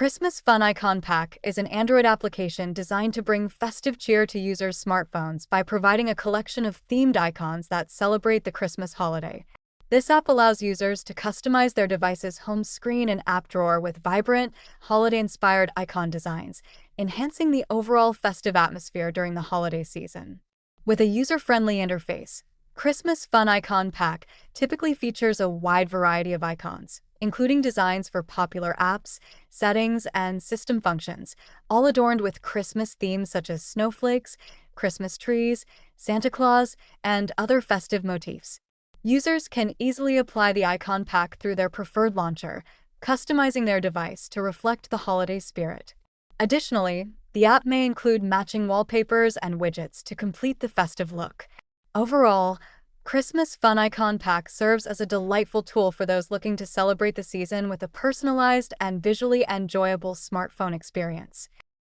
Christmas Fun Icon Pack is an Android application designed to bring festive cheer to users' smartphones by providing a collection of themed icons that celebrate the Christmas holiday. This app allows users to customize their device's home screen and app drawer with vibrant, holiday-inspired icon designs, enhancing the overall festive atmosphere during the holiday season. With a user-friendly interface, Christmas Fun Icon Pack typically features a wide variety of icons, including designs for popular apps, settings, and system functions, all adorned with Christmas themes such as snowflakes, Christmas trees, Santa Claus, and other festive motifs. Users can easily apply the icon pack through their preferred launcher, customizing their device to reflect the holiday spirit. Additionally, the app may include matching wallpapers and widgets to complete the festive look. Overall, Christmas Fun Icon Pack serves as a delightful tool for those looking to celebrate the season with a personalized and visually enjoyable smartphone experience.